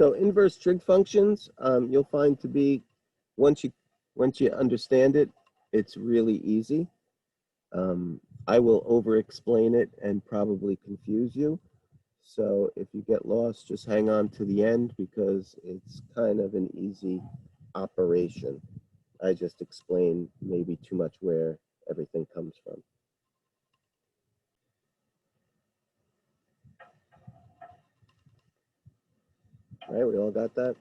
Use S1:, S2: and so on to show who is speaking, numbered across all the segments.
S1: So inverse trig functions, you'll find to be, once you understand it, it's really easy. I will over-explain it and probably confuse you. So if you get lost, just hang on to the end because it's kind of an easy operation. I just explained maybe too much where everything comes from. All right, we all got that?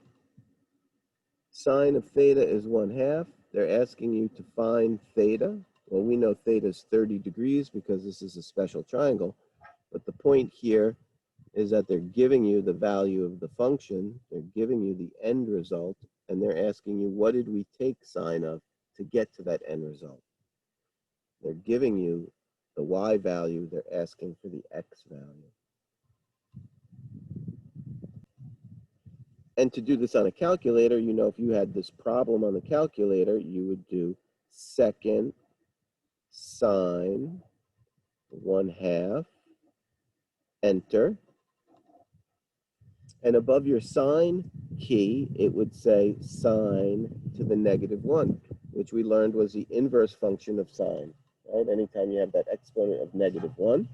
S1: Sine of theta is 1/2. They're asking you to find theta. Well, we know theta is 30 degrees because this is a special triangle. But the point here is that they're giving you the value of the function. They're giving you the end result. And they're asking you, what did we take sine of to get to that end result? They're giving you the y value. They're asking for the x value. And to do this on a calculator, you know, if you had this problem on the calculator, you would do second sine 1/2, enter. And above your sine key, it would say sine to the -1, which we learned was the inverse function of sine, right? Anytime you have that exponent of -1.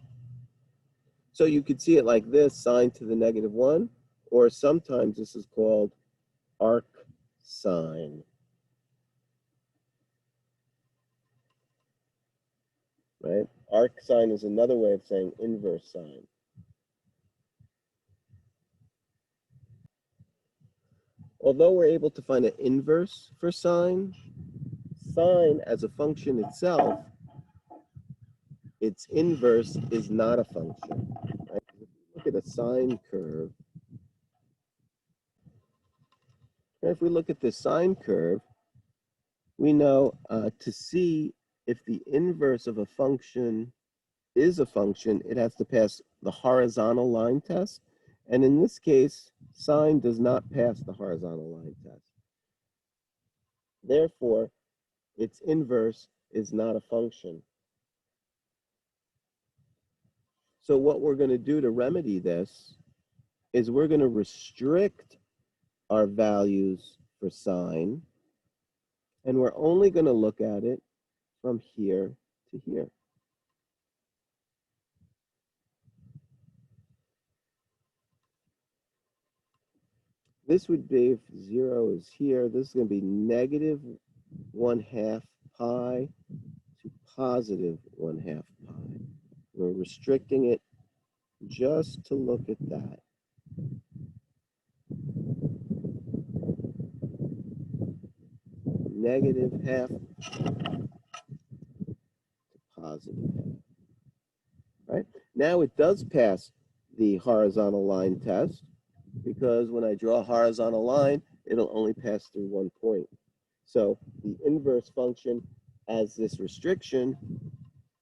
S1: So you could see it like this, sine to the -1, or sometimes this is called arc sine. Right? Arc sine is another way of saying inverse sine. Although we're able to find an inverse for sine, sine as a function itself, its inverse is not a function. Right? If you look at a sine curve, if we look at this sine curve, we know to see if the inverse of a function is a function, it has to pass the horizontal line test. And in this case, sine does not pass the horizontal line test. Therefore, its inverse is not a function. So what we're going to do to remedy this is we're going to restrict our values for sine, and we're only going to look at it from here to here. This would be, if 0 is here, this is going to be -1/2 pi to +1/2 pi. We're restricting it just to look at that. -1/2 to +1/2. Right? Now it does pass the horizontal line test, because when I draw a horizontal line, it'll only pass through one point. So the inverse function has this restriction.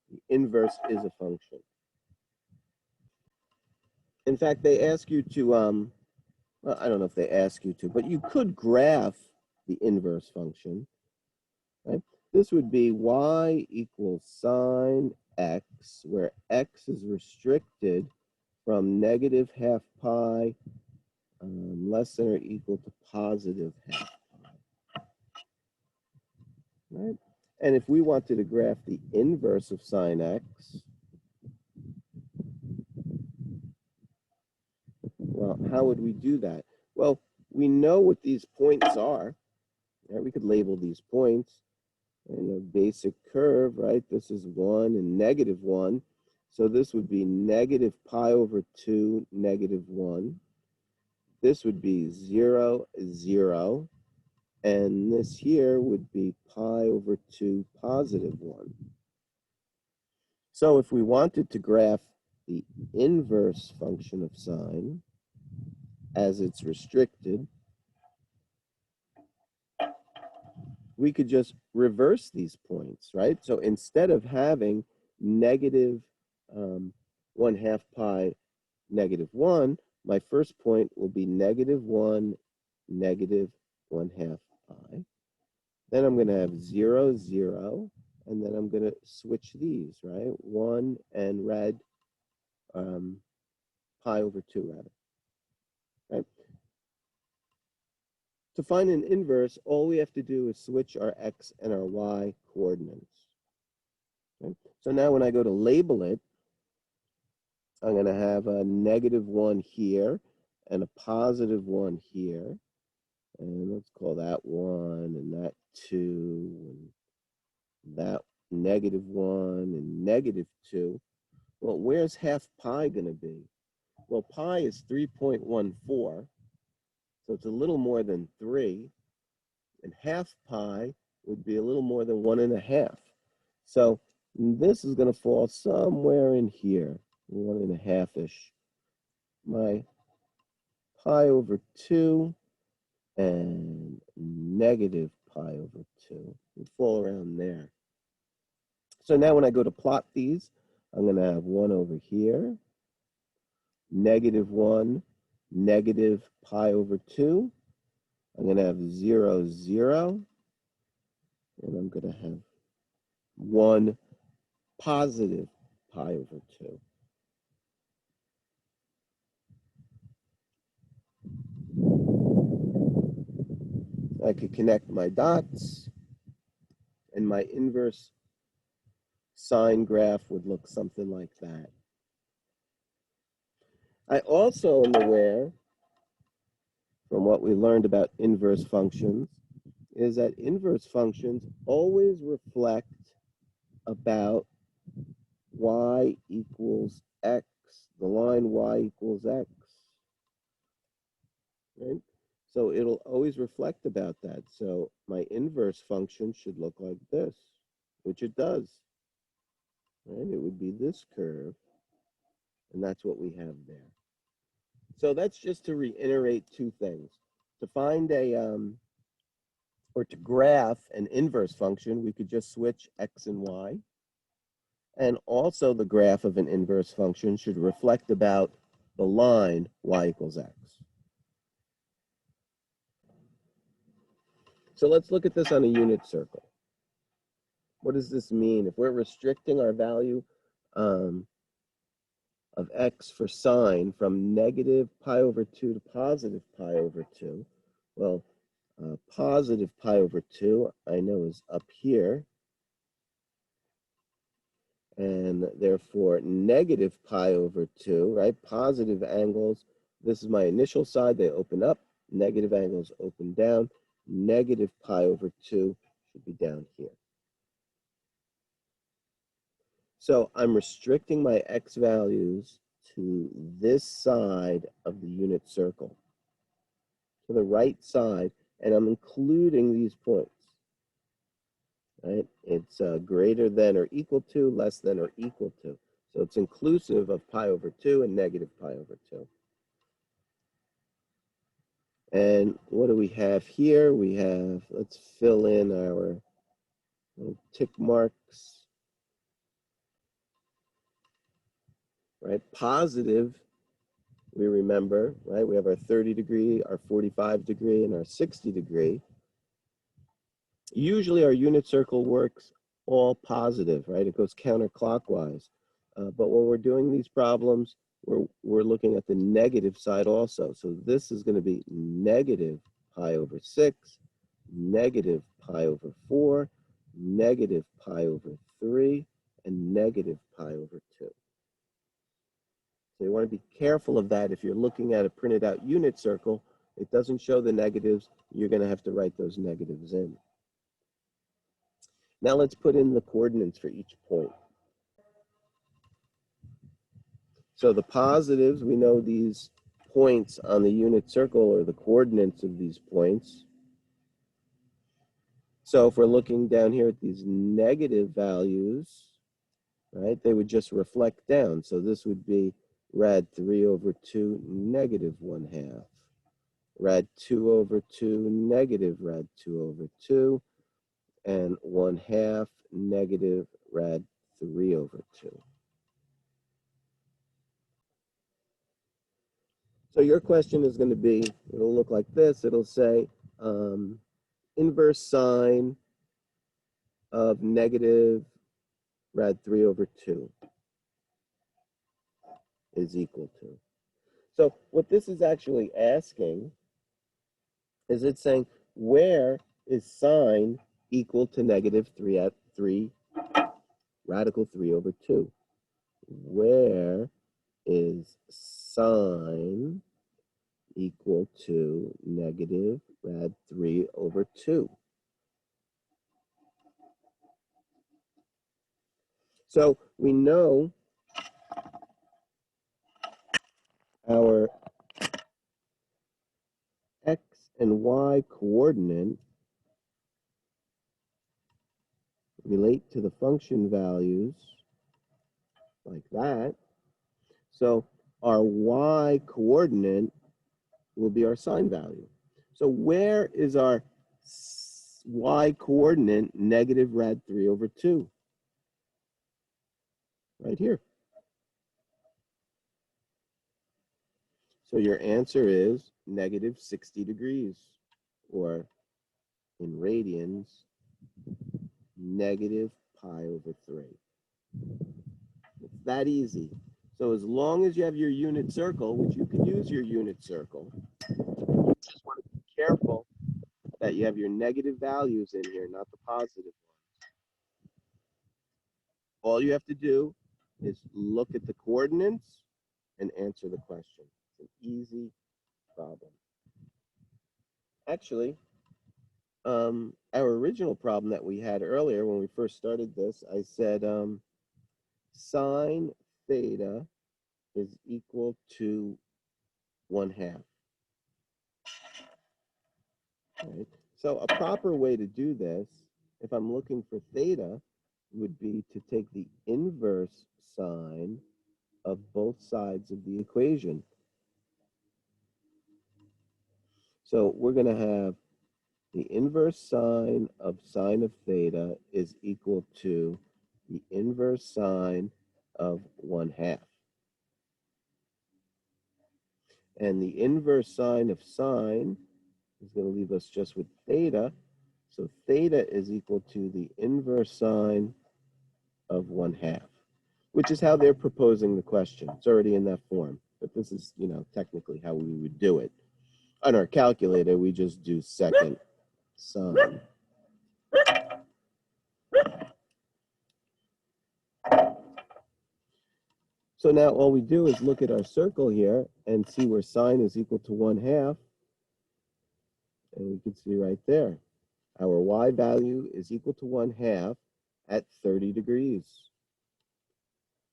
S1: The inverse is a function. In fact, they ask you to, well, I don't know if they ask you to, but you could graph the inverse function. Right? This would be y equals sine x, where x is restricted from -1/2 pi less than or equal to +1/2 pi. Right? And if we wanted to graph the inverse of sine x, well, how would we do that? Well, we know what these points are. Right? We could label these points. And a basic curve, right? This is 1 and -1. So this would be -pi/2, -1. This would be 0, 0. And this here would be pi/2, +1. So if we wanted to graph the inverse function of sine as it's restricted, we could just reverse these points, right? So instead of having -1/2 pi, -1, my first point will be -1, -1/2 pi. Then I'm going to have 0, 0, and then I'm going to switch these, right? 1 and red, pi/2, rather. Right? To find an inverse, all we have to do is switch our x and our y coordinates. Okay? So now when I go to label it, I'm going to have a -1 here and a +1 here. And let's call that 1 and that 2 and that -1 and -2. Well, where's half pi going to be? Well, pi is 3.14, so it's a little more than 3. And half pi would be a little more than 1.5. So this is going to fall somewhere in here, 1.5-ish. My pi over 2 and negative pi over 2 would fall around there. So now when I go to plot these, I'm going to have 1 over here, -1, negative pi over 2. I'm going to have 0, 0, and I'm going to have 1 positive pi over 2. I could connect my dots, and my inverse sine graph would look something like that. I also am aware, from what we learned about inverse functions, is that inverse functions always reflect about y equals x, the line y equals x, right? So it'll always reflect about that. So my inverse function should look like this, which it does, right? It would be this curve, and that's what we have there. So that's just to reiterate two things. To find or to graph an inverse function, we could just switch x and y. And also the graph of an inverse function should reflect about the line y equals x. So let's look at this on a unit circle. What does this mean? If we're restricting our value of x for sine from negative pi over 2 to positive pi over 2, well, positive pi over 2 I know is up here, and therefore negative pi over 2, right? Positive angles, this is my initial side, they open up, negative angles open down, negative pi over 2 should be down here. So I'm restricting my x values to this side of the unit circle, to the right side, and I'm including these points. Right? It's greater than or equal to, less than or equal to. So it's inclusive of pi over 2 and negative pi over 2. And what do we have here? We have, let's fill in our little tick marks. Right? Positive, we remember, right? We have our 30 degree, our 45 degree, and our 60 degree. Usually our unit circle works all positive, right? It goes counterclockwise. But when we're doing these problems, we're looking at the negative side also. So this is going to be negative pi over 6, negative pi over 4, negative pi over 3, and negative pi over 2. So you want to be careful of that. If you're looking at a printed out unit circle, it doesn't show the negatives. You're going to have to write those negatives in. Now let's put in the coordinates for each point. So the positives, we know these points on the unit circle are the coordinates of these points. So if we're looking down here at these negative values, right, they would just reflect down. So this would be rad 3 over 2, negative 1/2. Rad 2 over 2, negative rad 2 over 2, and 1/2 negative rad 3 over 2. So your question is going to be, it'll look like this. It'll say inverse sine of negative rad 3 over 2 is equal to. So what this is actually asking is it's saying, where is sine equal to negative 3 radical 3 over 2? Where is sine equal to negative rad 3 over 2? So we know our x and y coordinate relate to the function values like that. So our y coordinate will be our sine value. So where is our y coordinate negative rad 3 over 2? Right here. So your answer is negative 60 degrees, or in radians, negative pi over 3. It's that easy. So as long as you have your unit circle, which you can use your unit circle, you just want to be careful that you have your negative values in here, not the positive ones. All you have to do is look at the coordinates and answer the question. It's an easy problem. Actually, our original problem that we had earlier when we first started this, I said sine theta is equal to 1/2. Right? So a proper way to do this, if I'm looking for theta, would be to take the inverse sine of both sides of the equation. So we're going to have the inverse sine of theta is equal to the inverse sine of 1/2. And the inverse sine of sine is going to leave us just with theta. So theta is equal to the inverse sine of 1/2, which is how they're proposing the question. It's already in that form, but this is, technically how we would do it. On our calculator, we just do second sine. So now all we do is look at our circle here and see where sine is equal to 1/2. And we can see right there, our y value is equal to 1/2 at 30 degrees.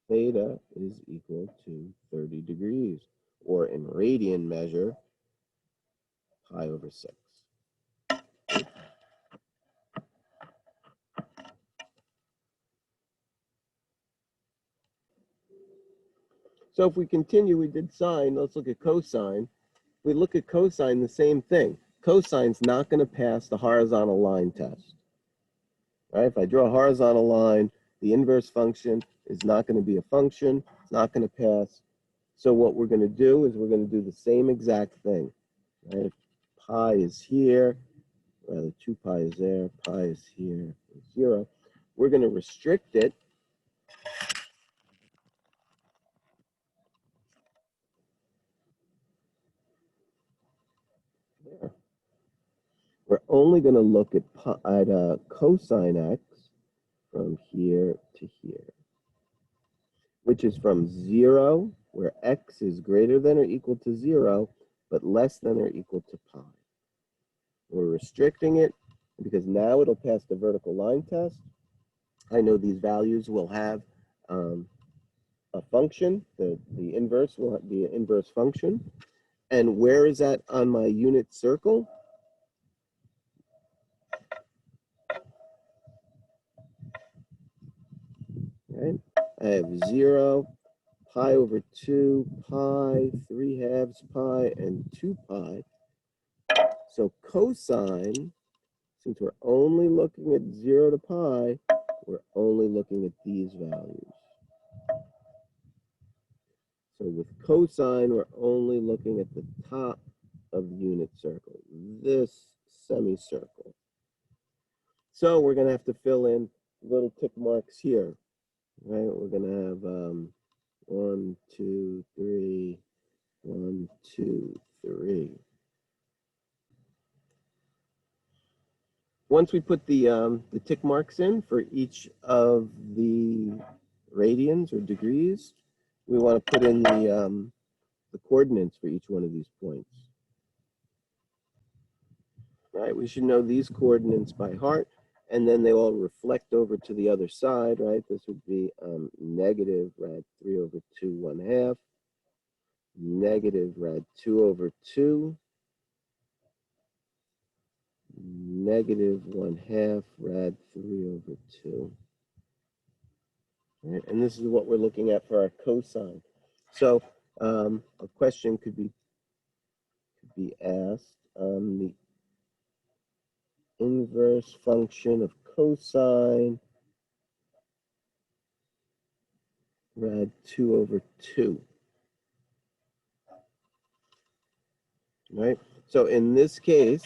S1: Theta is equal to 30 degrees, or in radian measure, pi over 6. So if we continue, we did sine, let's look at cosine. If we look at cosine, the same thing. Cosine's not going to pass the horizontal line test. Right? If I draw a horizontal line, the inverse function is not going to be a function. It's not going to pass. So what we're going to do is we're going to do the same exact thing. Right? If pi is here, rather 2 pi is there, pi is here, 0. We're going to restrict it. There. We're only going to look at cosine x from here to here, which is from 0, where x is greater than or equal to 0, but less than or equal to pi. We're restricting it because now it'll pass the vertical line test. I know these values will have a function. The inverse will be an inverse function. And where is that on my unit circle? Right? I have 0, pi over 2, pi, 3/2 pi, and 2 pi. So cosine, since we're only looking at 0 to pi, we're only looking at these values. So with cosine, we're only looking at the top of the unit circle, this semicircle. So we're going to have to fill in little tick marks here, right? We're going to have 1, 2, 3, 1, 2, 3. once we put the tick marks in for each of the radians or degrees, we want to put in the coordinates for each one of these points. Right, we should know these coordinates by heart, and then they all reflect over to the other side, right? This would be negative rad 3 over 2 1/2, negative rad 2 over 2, negative 1/2 rad 3 over 2. Right? And this is what we're looking at for our cosine. So a question could be asked, the inverse function of cosine rad 2 over 2. Right? So in this case,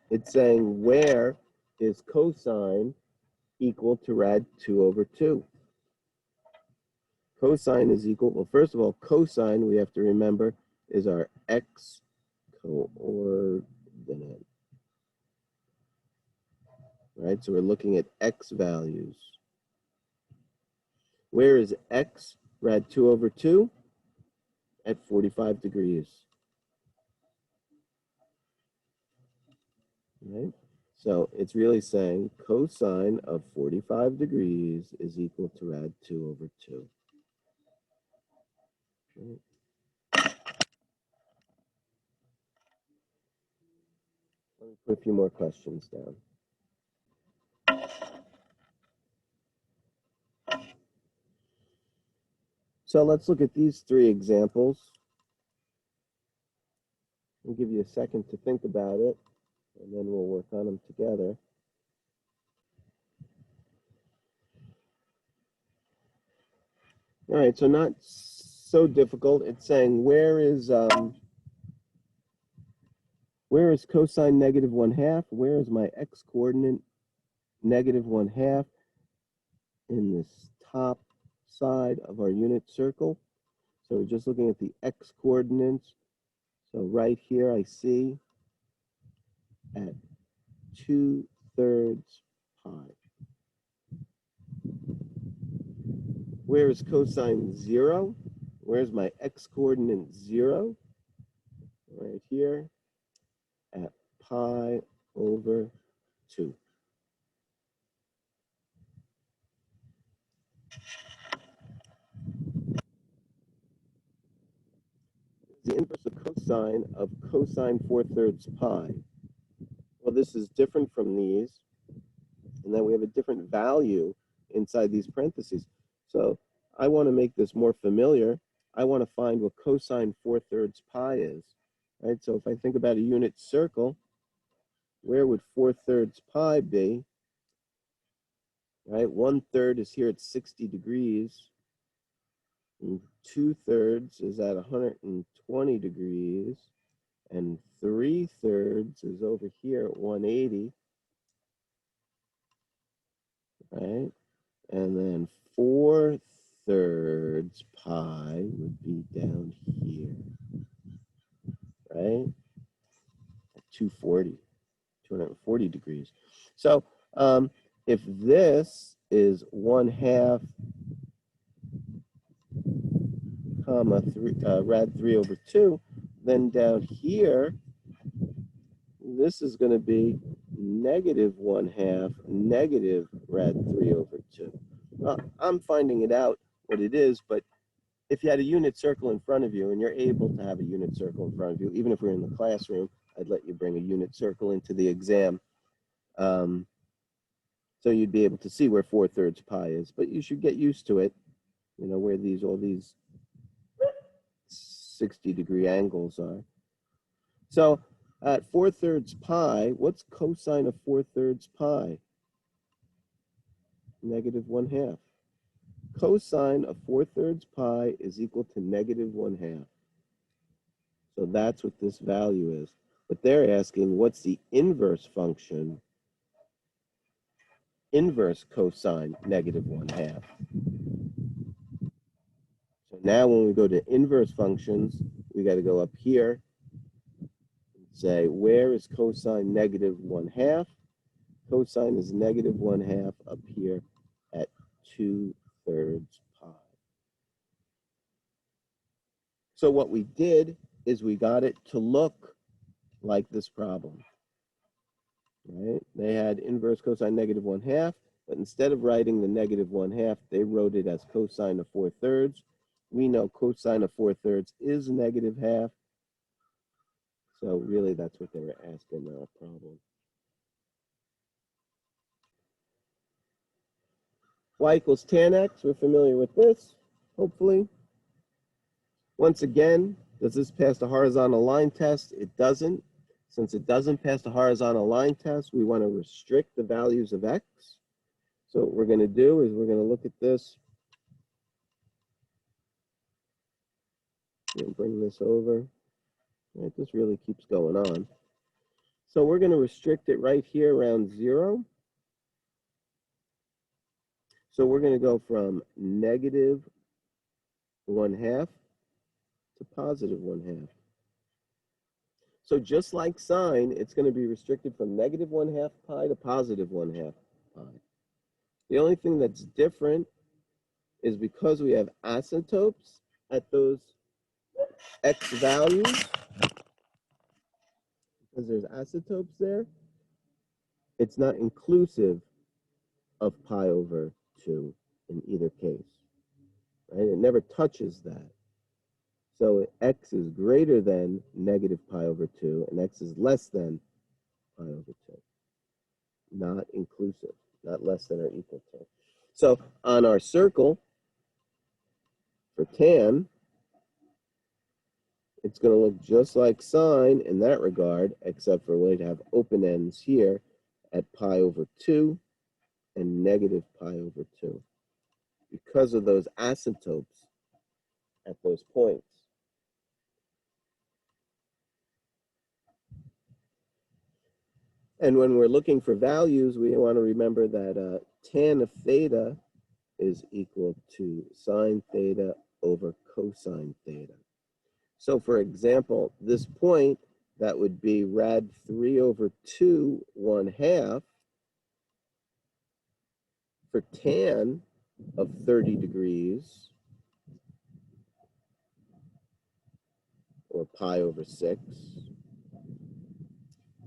S1: it's saying where is cosine equal to rad 2 over 2? Cosine is equal, well, first of all, cosine, we have to remember, is our x coordinate. Right? So we're looking at x values. Where is x? Rad 2 over 2 at 45 degrees. Right? So it's really saying cosine of 45 degrees is equal to rad 2 over 2. Right? Let me put a few more questions down. So let's look at these three examples. I'll give you a second to think about it, and then we'll work on them together. All right, so not so difficult. It's saying where is cosine negative 1/2? Where is my x coordinate negative 1/2 in this top side of our unit circle? So we're just looking at the x coordinates. So right here I see at 2/3 pi. Where is cosine 0? Where's my x coordinate 0? Right here at pi over 2. The inverse of cosine 4/3 pi. Well, this is different from these, and then we have a different value inside these parentheses. So I want to make this more familiar. I want to find what cosine 4/3 pi is. Right? So if I think about a unit circle, where would 4/3 pi be? Right? 1/3 is here at 60 degrees. And 2/3 is at 120 degrees. And 3/3 is over here at 180. Right? And then 4/3 pi would be down here. Right? At 240 degrees. So if this is 1/2 comma 3 rad 3 over 2, then down here this is going to be negative 1/2 negative rad 3 over 2. Well, I'm finding it out what it is, but if you had a unit circle in front of you, and you're able to have a unit circle in front of you, even if we're in the classroom, I'd let you bring a unit circle into the exam. So you'd be able to see where 4/3 pi is, but you should get used to it, you know, where all these 60-degree angles are. So at 4/3 pi, what's cosine of 4/3 pi? Negative 1/2. Cosine of 4/3 pi is equal to negative 1/2. So that's what this value is. But they're asking, what's the inverse function? Inverse cosine negative 1/2. So now when we go to inverse functions, we got to go up here and say, where is cosine negative 1/2? cosine is negative 1/2 up here at 2/3 pi. So what we did is we got it to look like this problem, right? They had inverse cosine negative 1/2, but instead of writing the negative 1/2, they wrote it as cosine of 4/3. We know cosine of 4/3 is negative 1/2. So really that's what they were asking in our problem. Y equals tan x, we're familiar with this, hopefully. Once again, does this pass the horizontal line test? It doesn't. Since it doesn't pass the horizontal line test, we want to restrict the values of x. So what we're going to do is we're going to look at this and bring this over. Right, this really keeps going on. So we're going to restrict it right here around 0. So we're going to go from negative 1/2 to positive 1/2. So just like sine, it's going to be restricted from negative 1/2 pi to positive 1/2 pi. The only thing that's different is because we have asymptotes at those x values, because there's asymptotes there, it's not inclusive of pi over 2 in either case, right? It never touches that. So x is greater than negative pi over 2, and x is less than pi over 2. Not inclusive, not less than or equal to. So on our circle, for tan, it's going to look just like sine in that regard, except for we'd have open ends here at pi over 2 and negative pi over 2 because of those asymptotes at those points. And when we're looking for values, we want to remember that tan of theta is equal to sine theta over cosine theta. So for example, this point, that would be rad 3 over 2 1/2 for tan of 30 degrees, or pi over 6.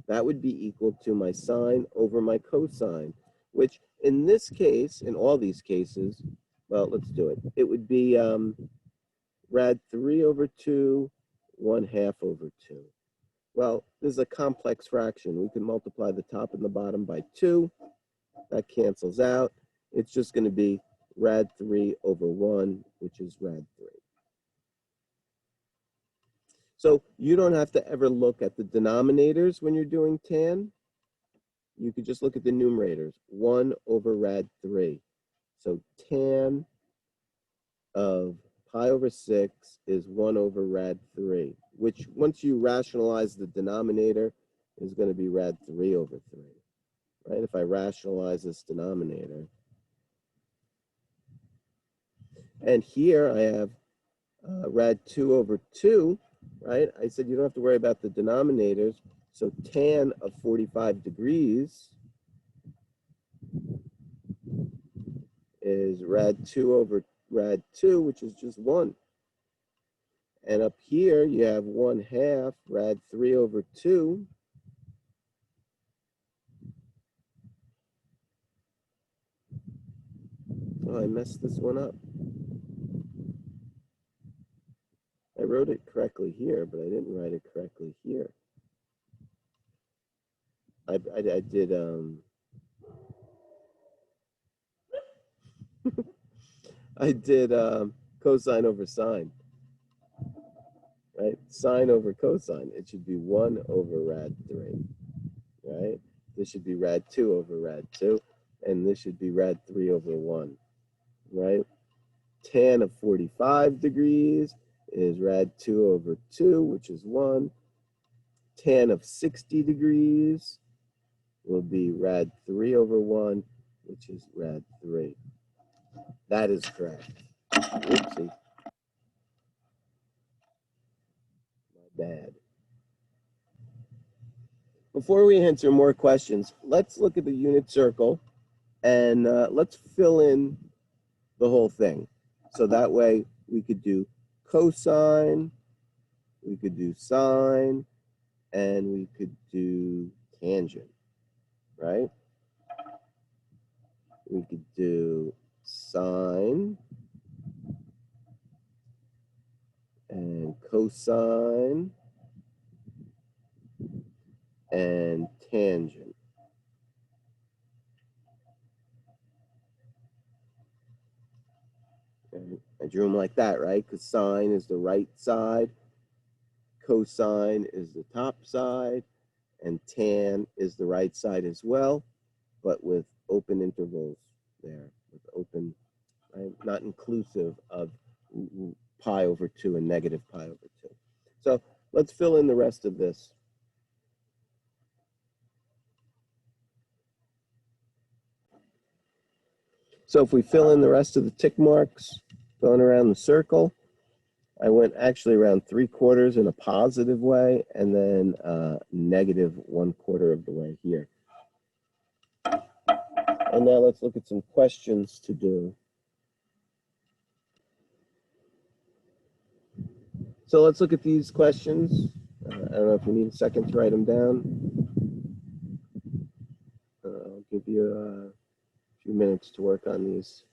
S1: That would be equal to my sine over my cosine, which in this case, in all these cases, well, let's do it. It would be rad 3 over 2 1/2 over 2. Well, this is a complex fraction. We can multiply the top and the bottom by 2. That cancels out. It's just going to be rad 3 over 1, which is rad 3. So you don't have to ever look at the denominators when you're doing tan. You could just look at the numerators, 1 over rad 3. So tan of pi over 6 is 1 over rad 3, which once you rationalize the denominator is going to be rad 3 over 3, right? If I rationalize this denominator. And here I have rad 2 over 2, right? I said you don't have to worry about the denominators. So tan of 45 degrees is rad 2 over rad 2, which is just 1. And up here, you have 1/2 rad 3 over 2. Oh, I messed this one up. I wrote it correctly here, but I didn't write it correctly here. I did, I did cosine over sine, right? Sine over cosine. It should be 1 over rad 3, right? This should be rad 2 over rad 2, and this should be rad 3 over 1, right? Tan of 45 degrees is rad 2 over 2, which is 1. Tan of 60 degrees will be rad 3 over 1, which is rad 3. That is correct. Whoopsie. My bad. Before we answer more questions, let's look at the unit circle and let's fill in the whole thing. So that way we could do cosine, we could do sine, and we could do tangent, right? We could do sine and cosine and tangent. And I drew them like that, right? Because sine is the right side, cosine is the top side, and tan is the right side as well, but with open intervals there, with open, right? Not inclusive of pi over 2 and negative pi over 2. So let's fill in the rest of this. So if we fill in the rest of the tick marks going around the circle, I went actually around 3/4 in a positive way and then negative 1/4 of the way here. And now let's look at some questions to do. So let's look at these questions. I don't know if you need a second to write them down. I'll give you a few minutes to work on these.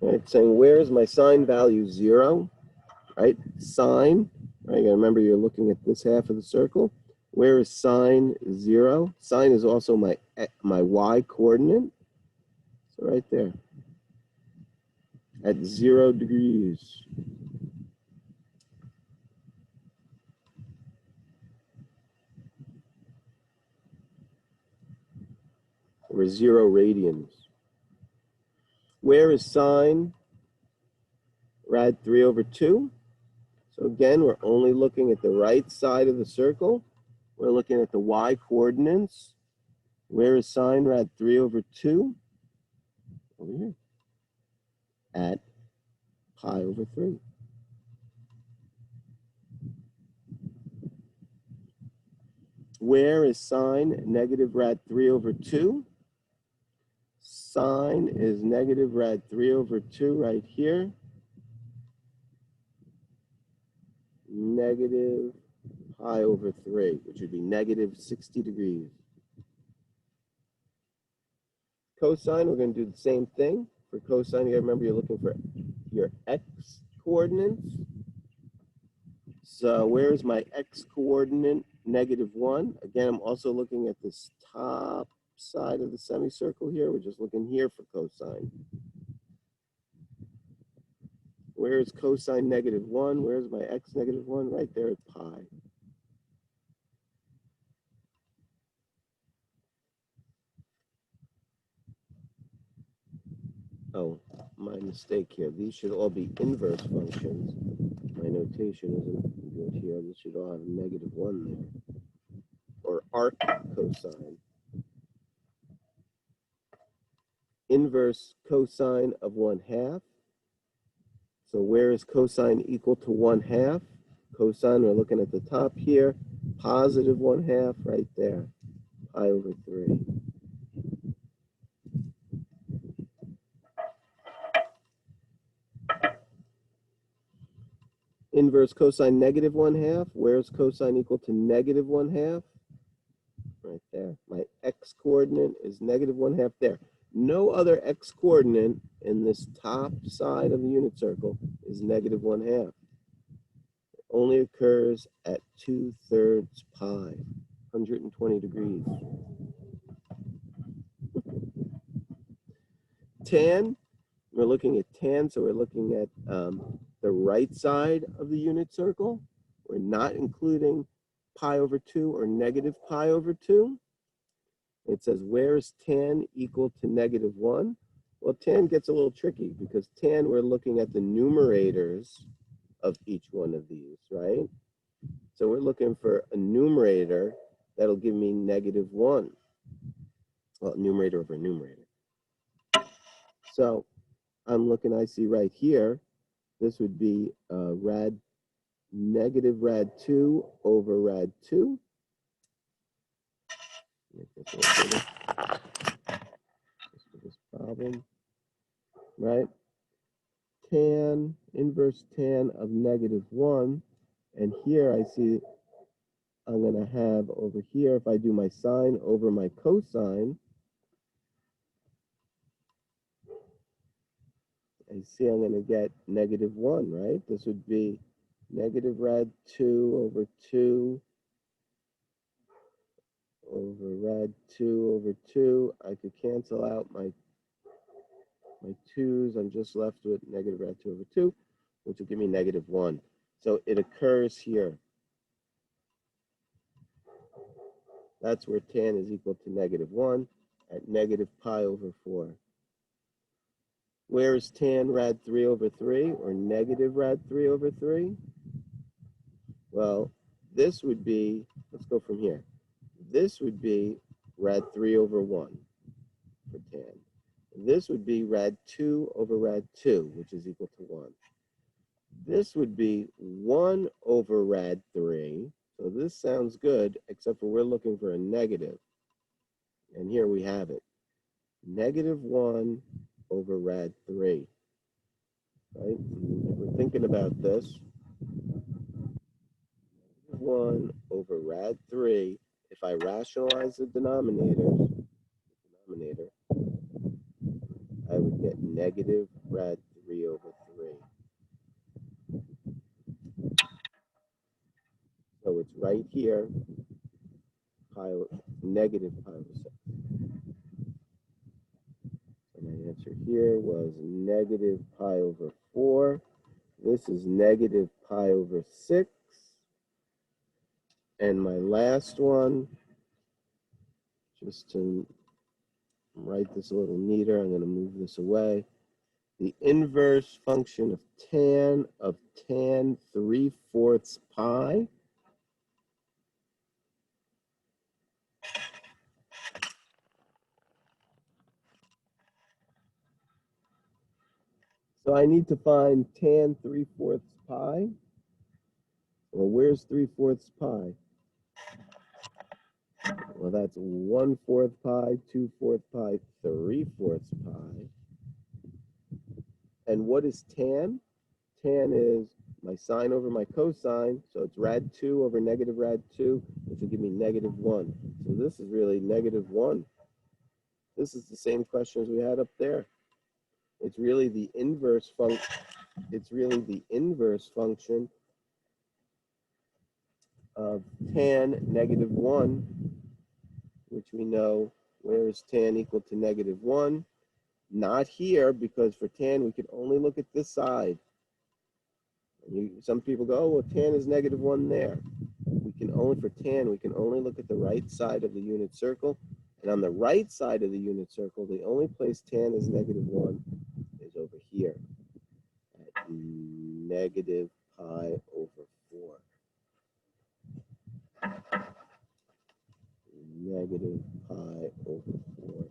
S1: All right, saying where is my sine value 0? Right, sine. Right, you gotta remember you're looking at this half of the circle. Where is sine 0? Sine is also my y coordinate. So right there, at 0 degrees. Or 0 radians. Where is sine rad 3 over 2? So again, we're only looking at the right side of the circle. We're looking at the y coordinates. Where is sine rad 3 over 2? Over here. At pi over 3. Where is sine negative rad 3 over 2? Sine is negative rad 3 over 2 right here. Negative pi over 3, which would be negative 60 degrees. Cosine, we're going to do the same thing. For cosine, you got to remember you're looking for your x coordinates. So where's my x coordinate? Negative 1. Again, I'm also looking at this top side of the semicircle here. We're just looking here for cosine. Where is cosine negative 1? Where's my x negative 1? Right there at pi. Oh, my mistake here. These should all be inverse functions. My notation isn't good here. This should all have a negative 1 there. Or arc cosine. Inverse cosine of 1/2. So where is cosine equal to 1/2? Cosine, we're looking at the top here. Positive 1/2 right there. Pi over 3. Inverse cosine negative 1/2. Where's cosine equal to negative 1/2? Right there. My x coordinate is negative 1/2 there. No other x coordinate in this top side of the unit circle is negative 1/2. It only occurs at 2/3 pi, 120 degrees. Tan, we're looking at tan, so we're looking at the right side of the unit circle. We're not including pi over 2 or negative pi over 2. It says, where is tan equal to negative 1? Well, tan gets a little tricky because tan, we're looking at the numerators of each one of these, right? So we're looking for a numerator that'll give me negative 1. Well, numerator over numerator. So I'm looking, I see right here, This would be negative rad 2 over rad 2. Make this a little bigger just for this problem, right? Tan, inverse tan of negative 1. And here I see I'm going to have over here, if I do my sine over my cosine, I see I'm going to get negative 1, right? This would be negative rad 2 over 2 over rad 2 over 2. I could cancel out my 2's. I'm just left with negative rad 2 over 2, which will give me negative 1. So it occurs here. That's where tan is equal to negative 1 at negative pi over 4. Where is tan rad 3 over 3 or negative rad 3 over 3? Well, this would be, let's go from here. This would be rad 3 over 1 for tan. This would be rad 2 over rad 2, which is equal to 1. This would be 1 over rad 3. So this sounds good, except for we're looking for a negative. And here we have it. Negative 1 over rad 3. Right? If we're thinking about this, 1 over rad 3, if I rationalize the denominator, I would get negative rad 3 over 3. So it's right here, negative pi over 6. So my answer here was negative pi over 4. This is negative pi over 6. And my last one, just to write this a little neater, I'm going to move this away. The inverse function of tan 3/4 pi. So I need to find tan 3/4 pi. Well, where's 3/4 pi? Well, that's 1/4 pi, 2/4 pi, 3/4 pi. And what is tan? Tan is my sine over my cosine, so it's rad 2 over negative rad 2, which will give me negative 1. So this is really negative 1. This is the same question as we had up there. It's really the inverse function. It's really the inverse function of tan negative 1, which we know, where is tan equal to negative 1? Not here, because for tan we could only look at this side. Some people go, oh, well, tan is negative 1 there. For tan, we can only look at the right side of the unit circle. And on the right side of the unit circle, the only place tan is negative 1 is over here at negative pi over 4. Negative pi over 4.